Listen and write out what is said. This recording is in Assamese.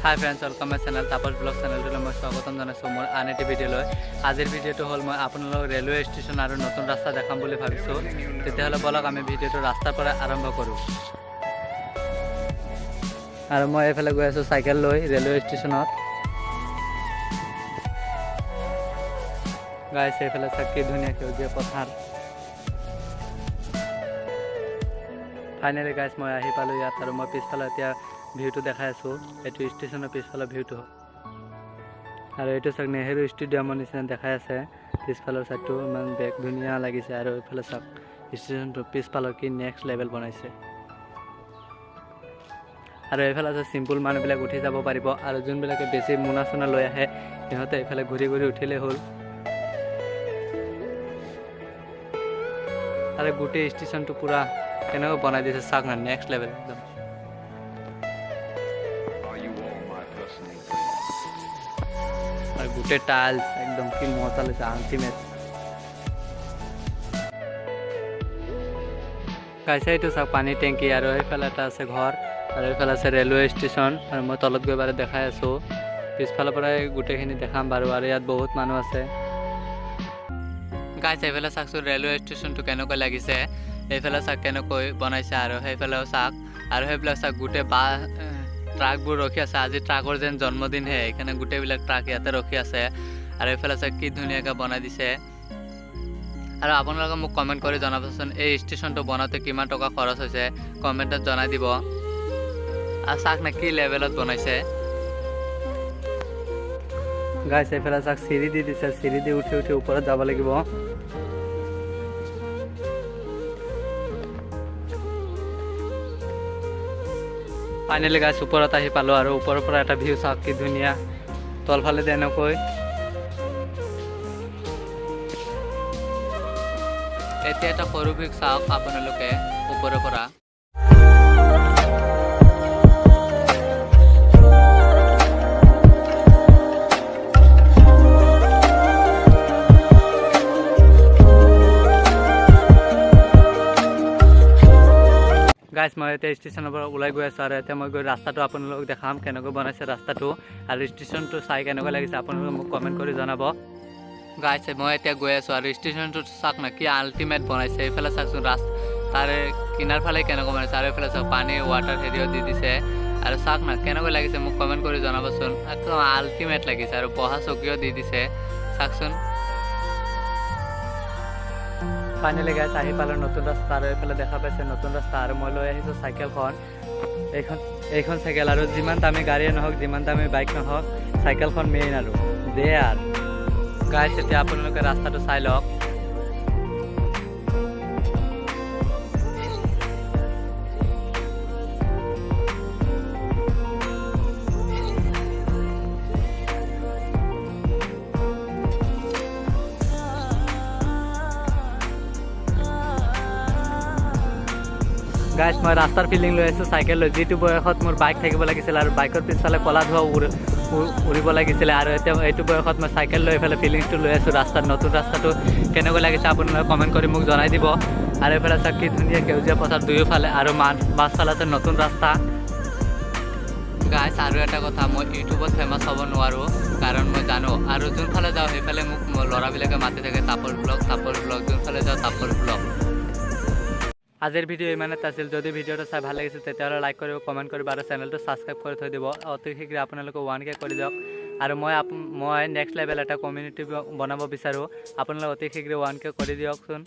Hi friends, welcome my channel Tapas blog channel मैं स्वागतम जानाइছোঁ मोर आन एटी भिडिओ। आजिर भिडिओ हल मैं आपनलोक रेलवे स्टेशन और नतुन रास्ता देखाम बुली भाविছোঁ। तेतियाह'ले बलक आमी भिडिओ रास्तार पर आरम्भ करूँ। और मैं एफाले गई आছোঁ साइकेल लै रेलवे स्टेशनत। गाइस एफाले चाওক कि धुनिया सेउजीया पथार। फाइनेली गाइस मैं आहि पाলোঁ यात और मैं पिछफाले एतिया ভিউটো দেখাই আছোঁ। এইটো ষ্টেচনৰ পিছফালে ভিউটো আৰু এইটো চাওক নেহেৰু ষ্টেডিয়ামৰ নিচিনা দেখাই আছে। পিছফালৰ চাইডটো ইমান বেক ধুনীয়া লাগিছে আৰু এইফালে চাওক ষ্টেচনটো পিছফালৰ কি নেক্সট লেভেল বনাইছে। আৰু এইফালে আছে চিম্পল মানুহবিলাক উঠি যাব পাৰিব আৰু যোনবিলাকে বেছি মোনা চোনা লৈ আহে সিহঁতে এইফালে ঘূৰি ঘূৰি উঠিলে হ'ল। আৰু গোটেই ষ্টেচনটো পুৰা কেনেকৈ বনাই দিছে চাওক না, নেক্সট লেভেল একদম। গোটে টাইলস একদম কি মজা লাগছে, আলটিমেট। গাইছে এইটো চাওক পানী টেংকি আৰু এইফালে এটা আছে ঘৰ আৰু এইফালে আছে ৰেলৱে ষ্টেচন আৰু মই তলত গৈ bare দেখাই আছোঁ। পিছফালৰ পৰা গোটেইখিনি দেখাম বাৰু আৰু ইয়াত বহুত মানুহ আছে। গাইছে এইফালে চাওকচোন ৰেলৱে ষ্টেচনটো কেনেকৈ লাগিছে, এইফালে চাওক কেনেকৈ বনাইছে আৰু সেইফালেও চাওক আৰু সেইবিলাক চাওক গোটেই ট্ৰাকবোৰ ৰখি আছে। আজি ট্ৰাকৰ যেন জন্মদিনহে, এইখানে গোটেইবিলাক ট্ৰাক ইয়াতে ৰখি আছে আৰু এইফালে চাওক কি ধুনীয়াকৈ বনাই দিছে। আৰু আপোনালোকে মোক কমেণ্ট কৰি জনাবচোন এই ষ্টেচনটো বনাওঁতে কিমান টকা খৰচ হৈছে, কমেণ্টত জনাই দিব। আৰু চাওক না কি লেভেলত বনাইছে। গাইছ এইফালে চাওক চিৰি দি দিছে, চিৰি দি উঠি উঠি ওপৰত যাব লাগিব। ফাইনেলি গাইছ ওপৰত আহি পালোঁ আৰু ওপৰৰ পৰা এটা ভিউ চাওক কি ধুনীয়া। তলফালে এনেকৈ এতিয়া এটা সৰু ভিউ চাওক আপোনালোকে ওপৰৰ পৰা। গাইছ মই এতিয়া ষ্টেচনৰ পৰা ওলাই গৈ আছোঁ আৰু এতিয়া মই গৈ ৰাস্তাটো আপোনালোকক দেখাম কেনেকৈ বনাইছে ৰাস্তাটো আৰু ষ্টেচনটো চাই কেনেকৈ লাগিছে আপোনালোকে মোক কমেণ্ট কৰি জনাব। গাইছ মই এতিয়া গৈ আছোঁ আৰু ষ্টেচনটো চাওক না কি আল্টিমেট বনাইছে। এইফালে চাওকচোন তাৰে কিনাৰ ফালে কেনেকৈ বনাইছে আৰু এইফালে চাওক পানী ৱাটাৰ হেৰিও দি দিছে আৰু চাওক না কেনেকৈ লাগিছে মোক কমেণ্ট কৰি জনাবচোন। একদম আল্টিমেট লাগিছে আৰু বহা চকীও দি দিছে চাওকচোন। ফাইনেলি গাইছ আহি পালোঁ নতুন ৰাস্তা আৰু এইফালে দেখা পাইছে নতুন ৰাস্তা আৰু মই লৈ আহিছোঁ চাইকেলখন। এইখন চাইকেল আৰু যিমান দামী গাড়ীয়ে নহওক যিমান দামী বাইক নহওক চাইকেলখন মেইন আৰু দে আৰু গাইছ এতিয়া আপোনালোকে ৰাস্তাটো চাই লওক। গাইছ মই ৰাস্তাৰ ফিলিং লৈ আছোঁ চাইকেল লৈ। যিটো বয়সত মোৰ বাইক থাকিব লাগিছিল আৰু বাইকৰ পিছফালে ক'লা ধোৱা উৰিব লাগিছিলে আৰু এতিয়া এইটো বয়সত মই চাইকেল লৈ এইফালে ফিলিংছটো লৈ আছোঁ ৰাস্তাত। নতুন ৰাস্তাটো কেনেকৈ লাগিছে আপোনালোকে কমেণ্ট কৰি মোক জনাই দিব। আৰু এইফালে চাওক কি ধুনীয়া সেউজীয়া পথাৰ দুয়োফালে আৰু মাজফালে আছে নতুন ৰাস্তা। গাইছ আৰু এটা কথা, মই ইউটিউবত ফেমাছ হ'ব নোৱাৰোঁ কাৰণ মই জানো আৰু যোনফালে যাওঁ সেইফালে মোক ল'ৰাবিলাকে মাতি থাকে তাপস ব্লগ, যোনফালে যাওঁ তাপস ব্লগ। আজিৰ ভিডিঅ' ইমানেই আছিল। যদি ভিডিঅ'টো চাই ভাল লাগিছে তেতিয়াহ'লে লাইক কৰিব, কমেণ্ট কৰিব আৰু চেনেলটো ছাবস্ক্ৰাইব কৰি থৈ দিব। অতি শীঘ্ৰে আপোনালোকে 1K কৰি দিয়ক আৰু মই নেক্সট লেভেল এটা কমিউনিটি বনাব বিচাৰোঁ। আপোনালোকে অতি শীঘ্ৰে 1K কৰি দিয়কচোন।